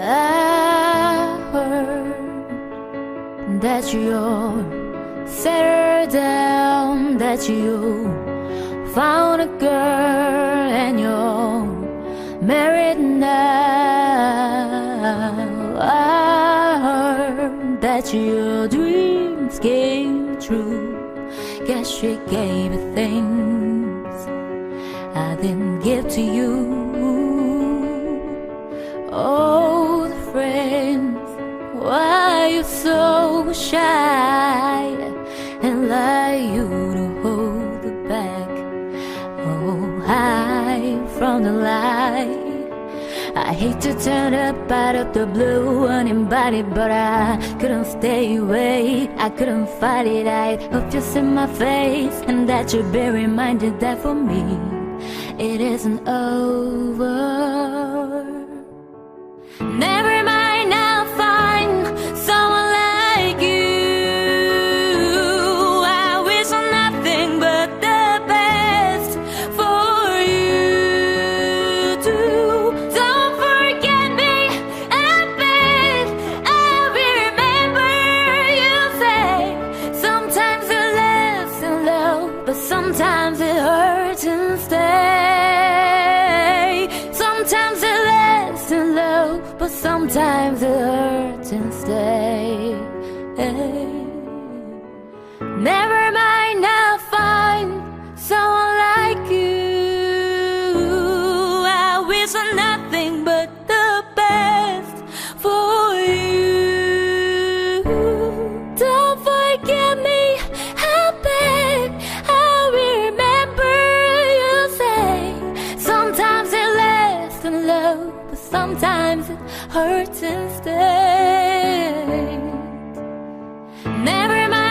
I heard that you're settled down, that you found a girl and you're married now. I heard that your dreams came true. Guess she gave you things I didn't give to you. Old friends, why you so shy and like you to hold it back? Oh, hide from the light. I hate to turn up out of the blue uninvited, but I couldn't stay away, I couldn't fight it. I hope you see my face and that you'll be reminded that for me it isn't over. Never mind, I'll find someone like you. I wish for nothing but the best for you too. Don't forget me, I beg. I remember you say sometimes it lasts in love, but sometimes it hurts instead. Sometimes it lasts in love, but sometimes it hurts and stay. Never mind, I'll find someone like you. I wish for nothing but the best for you. Don't forget me, I beg. I remember you say sometimes it lasts in love, but sometimes it hurts instead. Never mind.